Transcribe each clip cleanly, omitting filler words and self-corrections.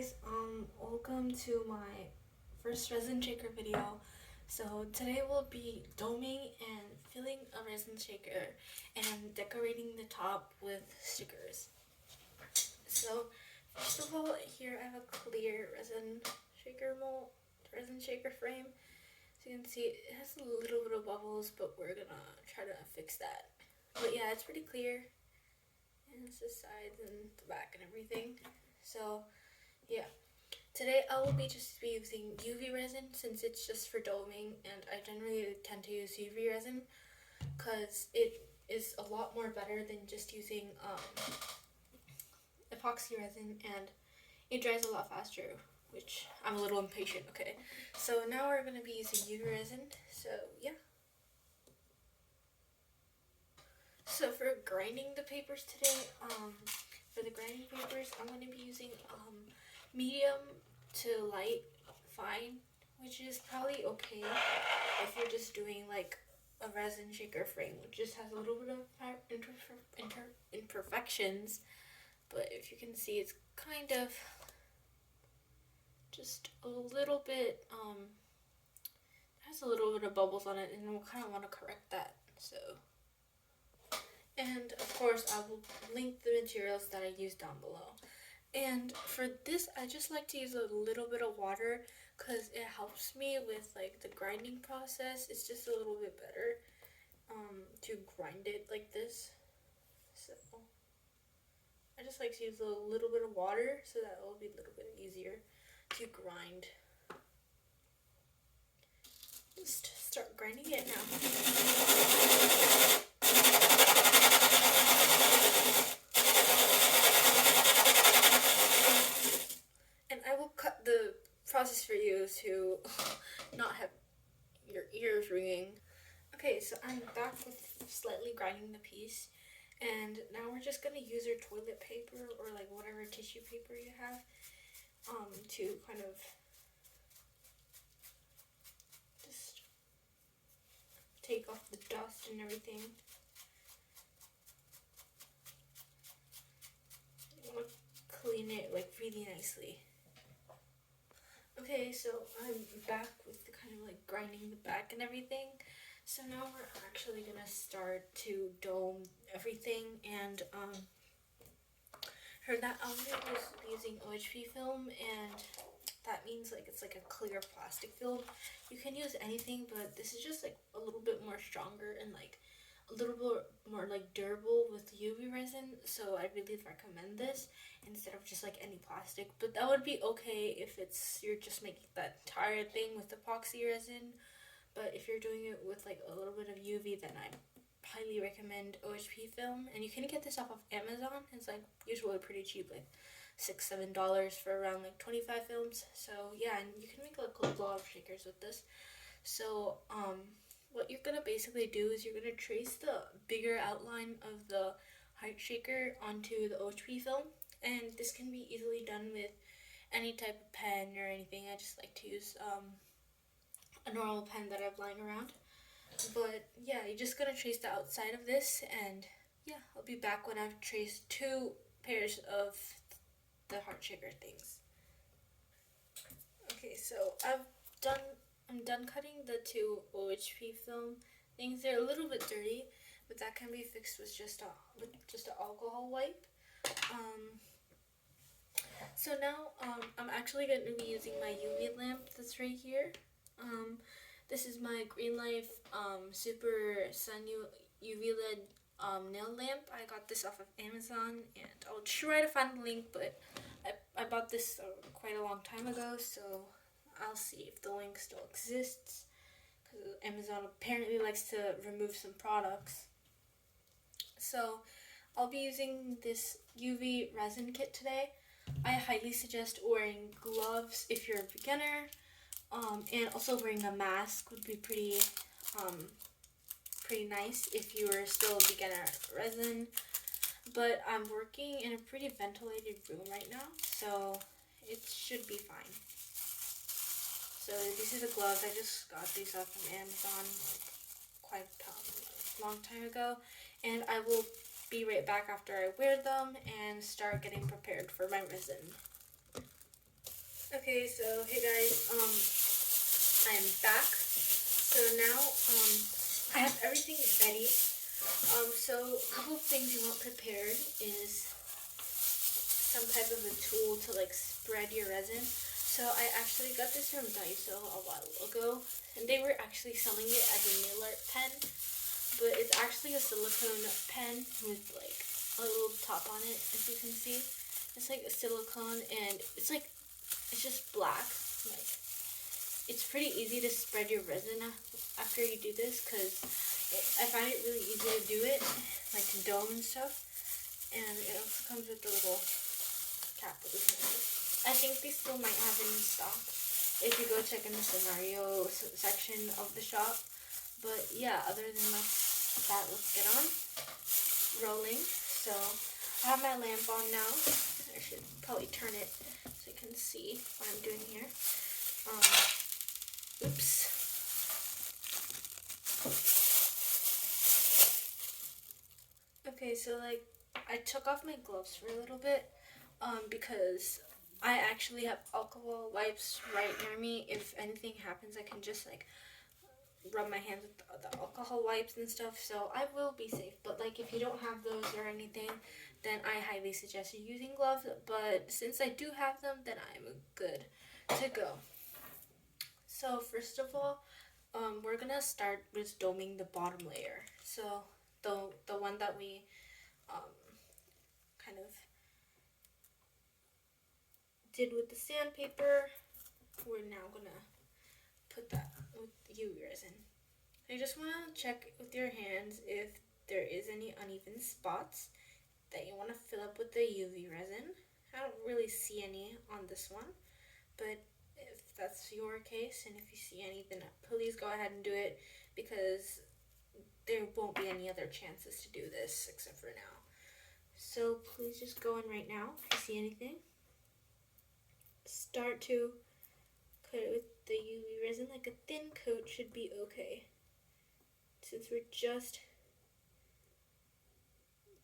guys, welcome to my first resin shaker video. So today we'll be doming and filling a resin shaker and decorating the top with stickers. So first of all, here I have a clear resin shaker frame. So you can see it has a little bit of bubbles, but we're gonna try to fix that. But yeah, it's pretty clear. And it's the sides and the back and everything. So yeah, today I will just be using UV resin since it's just for doming, and I generally tend to use UV resin because it is a lot more better than just using epoxy resin, and it dries a lot faster, which I'm a little impatient. Okay, so now we're going to be using UV resin, so yeah. So for grinding the papers today, for the grinding papers, I'm going to be using medium to light fine, which is probably okay if you're just doing like a resin shaker frame, which just has a little bit of imperfections. But if you can see, it's kind of just a little bit, has a little bit of bubbles on it, and we'll kind of want to correct that. So, and of course I will link the materials that I use down below. And for this, I just like to use a little bit of water because it helps me with like the grinding process. It's just a little bit better to grind it like this. So I just like to use a little bit of water so that it will be a little bit easier to grind. Just start grinding it now. The process for you to not have your ears ringing. Okay, so I'm back with slightly grinding the piece, and now we're just gonna use your toilet paper or like whatever tissue paper you have to kind of just take off the dust and everything. You want to clean it like really nicely. Okay, so I'm back with the kind of like grinding the back and everything. So now we're actually gonna start to dome everything, and for that I'm gonna be using OHP film, and that means like it's like a clear plastic film. You can use anything, but this is just like a little bit more stronger and like a little bit more like durable with UV resin, so I really recommend this instead of just like any plastic. But that would be okay if you're just making that entire thing with epoxy resin. But if you're doing it with like a little bit of UV, then I highly recommend OHP film, and you can get this off of Amazon. It's like usually pretty cheap, like $6-7 for around like 25 films. So yeah, and you can make like a lot of shakers with this. So what you're gonna basically do is you're gonna trace the bigger outline of the heart shaker onto the OHP film, and this can be easily done with any type of pen or anything. I just like to use a normal pen that I've lying around. But yeah, you're just gonna trace the outside of this, and yeah, I'll be back when I've traced 2 pairs of the heart shaker things. Okay, so I'm done cutting the 2 OHP film things. They're a little bit dirty, but that can be fixed with just an alcohol wipe. So now I'm actually going to be using my UV lamp that's right here. This is my Green Life Super Sun UV LED nail lamp. I got this off of Amazon, and I'll try to find the link, but I bought this quite a long time ago, so I'll see if the link still exists, because Amazon apparently likes to remove some products. So I'll be using this UV resin kit today. I highly suggest wearing gloves if you're a beginner, and also wearing a mask would be pretty nice if you are still a beginner at resin. But I'm working in a pretty ventilated room right now, so it should be fine. So these are the gloves. I just got these off from Amazon like quite a long time ago, and I will be right back after I wear them and start getting prepared for my resin. Okay, so hey guys, I'm back. So now, I have everything ready. So a couple of things you want prepared is some type of a tool to like spread your resin. So I actually got this from Daiso a while ago, and they were actually selling it as a nail art pen, but it's actually a silicone pen with like a little top on it, as you can see. It's like a silicone, and it's just black. Like, it's pretty easy to spread your resin after you do this, because I find it really easy to do it, like to dome and stuff. And it also comes with the little cap that we can use. I think they still might have it in stock if you go check in the scenario section of the shop. But yeah, other than that, let's get on rolling. So I have my lamp on now. I should probably turn it so you can see what I'm doing here. Oops. Okay, so like I took off my gloves for a little bit because I actually have alcohol wipes right near me. If anything happens, I can just like rub my hands with the alcohol wipes and stuff, so I will be safe. But like if you don't have those or anything, then I highly suggest you using gloves. But since I do have them, then I'm good to go. So first of all, we're gonna start with doming the bottom layer. So the one that we kind of did with the sandpaper, we're now gonna put that with UV resin. I just want to check with your hands if there is any uneven spots that you want to fill up with the UV resin. I don't really see any on this one, but if that's your case and if you see any, then please go ahead and do it, because there won't be any other chances to do this except for now. So please just go in right now if you see anything. Start to coat it with the UV resin. Like a thin coat should be okay, since we're just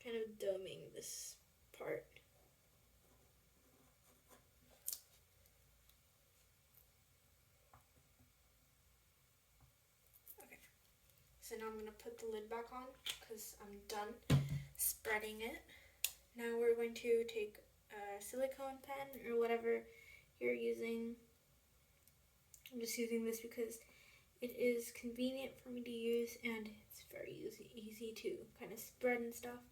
kind of doming this part. Okay, so now I'm going to put the lid back on because I'm done spreading it. Now we're going to take a silicone pen or whatever you're using. I'm just using this because it is convenient for me to use, and it's very easy to kind of spread and stuff.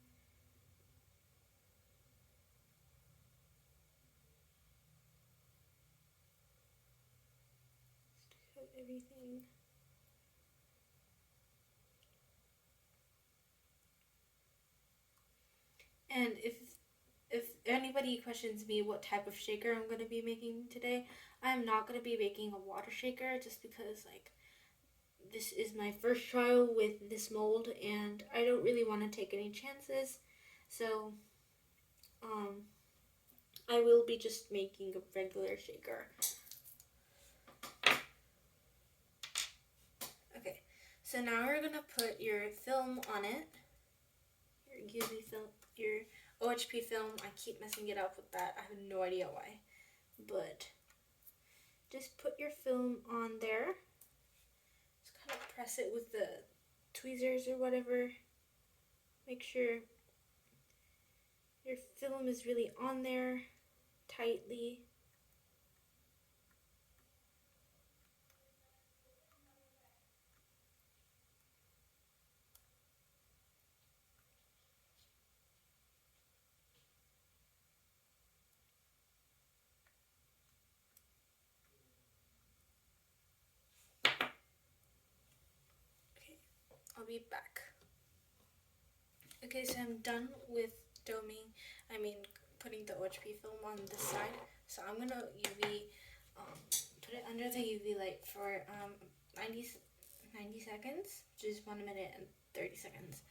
Just coat everything. And if anybody questions me what type of shaker I'm going to be making today, I'm not going to be making a water shaker, just because like this is my first trial with this mold and I don't really want to take any chances. So I will be just making a regular shaker. Okay, so now we're gonna put your film on it, your UV film, your OHP film. I keep messing it up with that. I have no idea why, but just put your film on there. Just kind of press it with the tweezers or whatever. Make sure your film is really on there tightly. Okay, I'll be back. Okay, so I'm done with doming, putting the OHP film on this side. So I'm gonna put it under the UV light for 90 seconds, which is 1 minute and 30 seconds.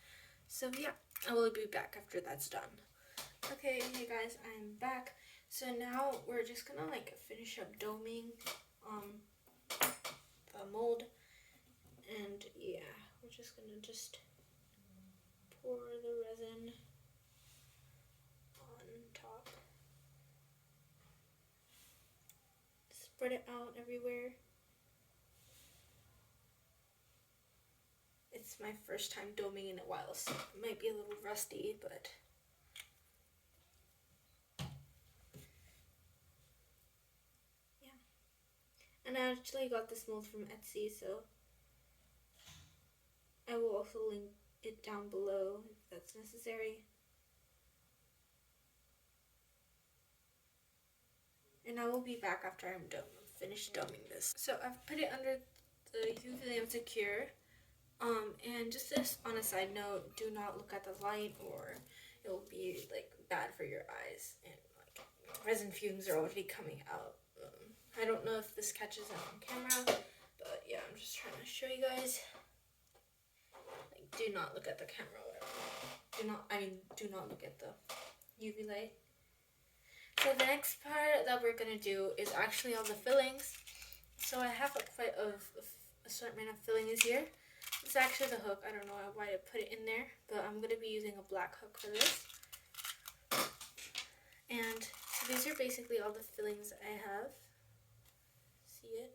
So yeah, I will be back after that's done. Okay, hey guys, I'm back. So now we're just gonna like finish up doming the mold, and yeah, we're just gonna pour the resin on top. spread it out everywhere. It's my first time doming in a while, so it might be a little rusty, but yeah. And I actually got this mold from Etsy, so I will also link it down below if that's necessary. And I will be back after I'm finished doming this. So I've put it under the UV lamp to cure. And just this on a side note, do not look at the light or it will be like bad for your eyes, and like resin fumes are already coming out. I don't know if this catches it on camera, but yeah, I'm just trying to show you guys. Like, do not look at the camera or whatever. Do not look at the UV light. So the next part that we're gonna do is actually all the fillings. So I have quite a assortment of fillings here. It's actually the hook. I don't know why I put it in there, but I'm going to be using a black hook for this. And so these are basically all the fillings I have. See it?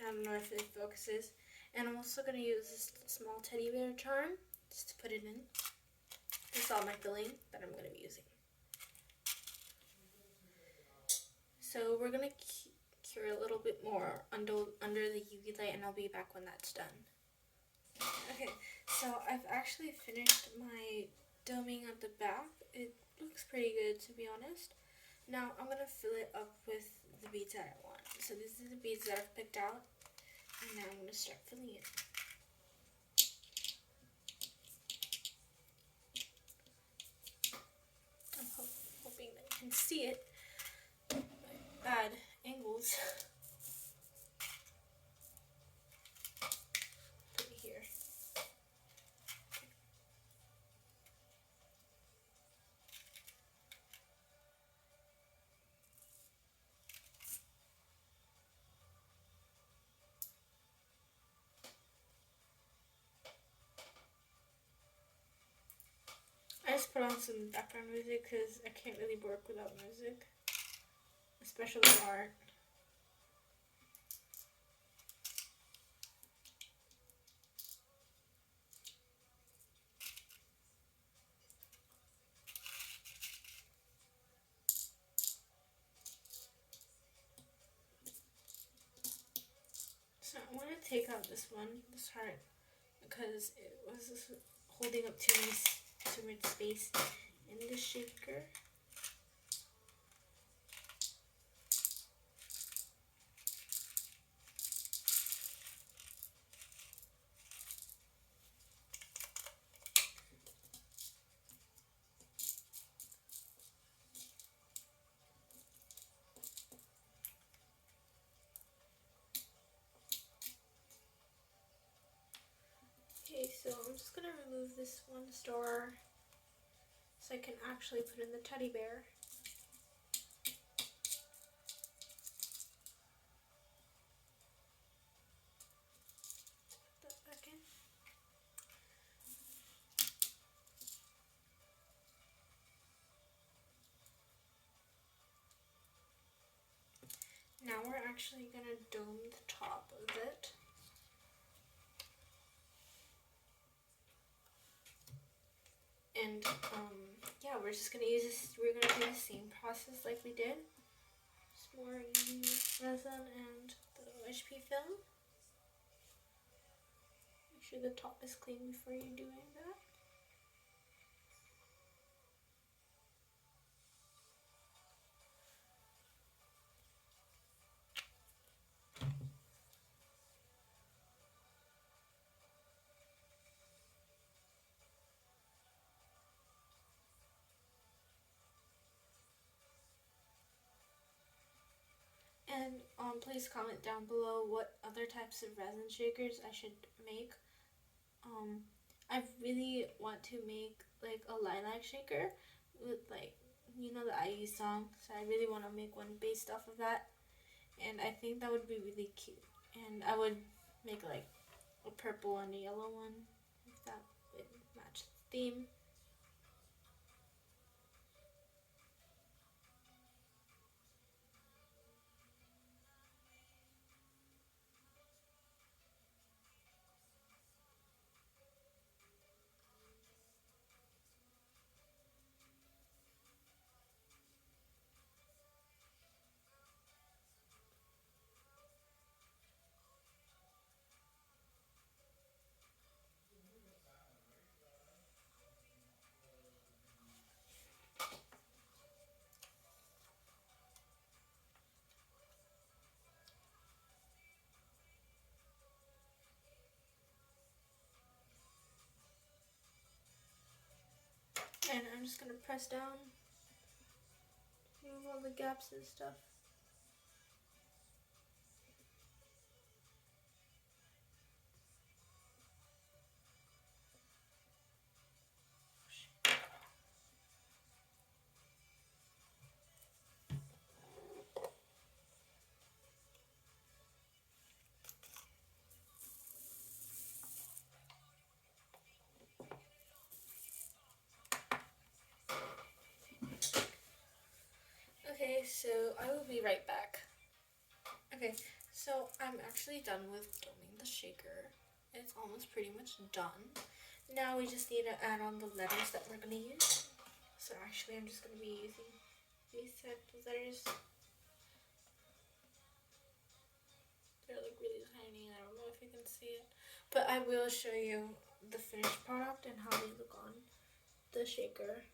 I don't know if it focuses. And I'm also going to use this small teddy bear charm just to put it in. This is all my filling that I'm going to be using. So we're going to cure a little bit more under the UV light, and I'll be back when that's done. Okay, so I've actually finished my doming at the back. It looks pretty good, to be honest. Now I'm going to fill it up with the beads that I want. So these are the beads that I've picked out, and now I'm going to start filling it. I'm hoping that you can see it. Bad angles. Put it here. I just put on some background music because I can't really work without music, especially art. So I'm going to take out this heart, because it was holding up too much space in the shaker. Okay, so I'm just going to remove this one star so I can actually put in the teddy bear. Put that back in. Now we're actually going to dome the top of it. And yeah, we're just gonna use this. We're gonna do the same process like we did. Just more resin and the OHP film. Make sure the top is clean before you're doing that. And please comment down below what other types of resin shakers I should make. I really want to make like a lilac shaker with like, you know, the IU song. So I really want to make one based off of that. And I think that would be really cute. And I would make like a purple and a yellow one if that would match the theme. just gonna press down, remove all the gaps and stuff. Okay, so I will be right back. Okay, so I'm actually done with doming the shaker. It's almost pretty much done. Now we just need to add on the letters that we're gonna use. So actually I'm just gonna be using these types of letters. They're like really tiny, I don't know if you can see it. But I will show you the finished product and how they look on the shaker.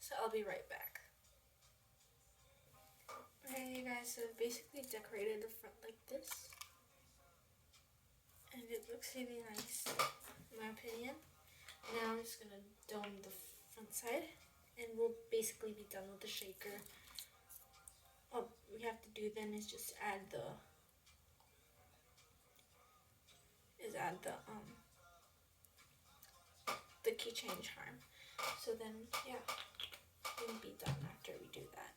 So I'll be right back. Okay, you guys, so basically decorated the front like this. And it looks really nice, in my opinion. Now I'm just gonna dome the front side, and we'll basically be done with the shaker. All we have to do then is just add the keychain charm. So then yeah, we'll be done after we do that.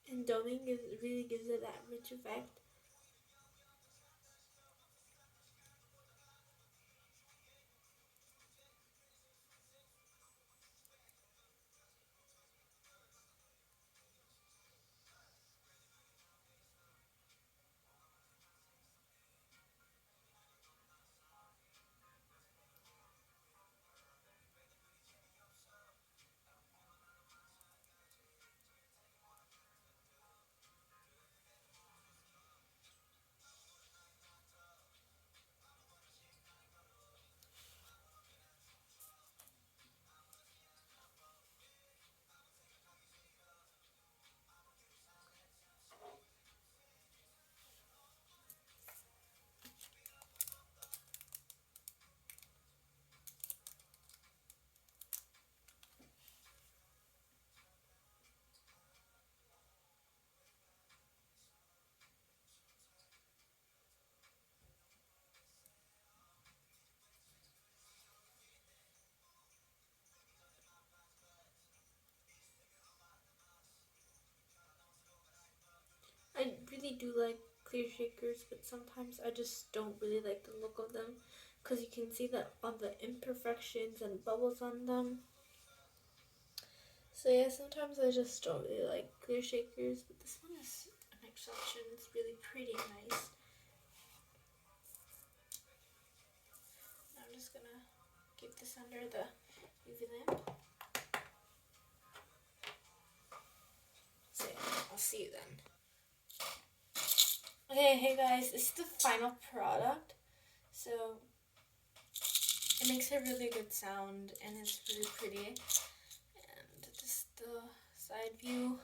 And doming really gives it that rich effect. I really do like clear shakers, but sometimes I just don't really like the look of them, because you can see that all the imperfections and bubbles on them. So yeah, sometimes I just don't really like clear shakers, but this one is an exception. It's really pretty nice. I'm just gonna keep this under the UV lamp. So yeah, I'll see you then. Okay, hey guys, this is the final product. So it makes a really good sound and it's really pretty. And just the side view,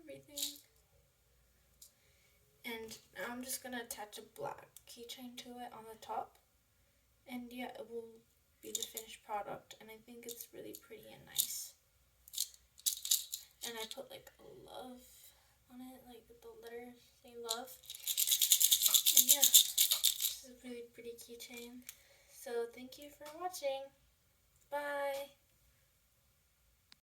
everything. And now I'm just gonna attach a black keychain to it on the top. And yeah, it will be the finished product, and I think it's really pretty and nice. And I put like a love on it, like with the letters saying love. And yeah, this is a really pretty keychain. So thank you for watching. Bye.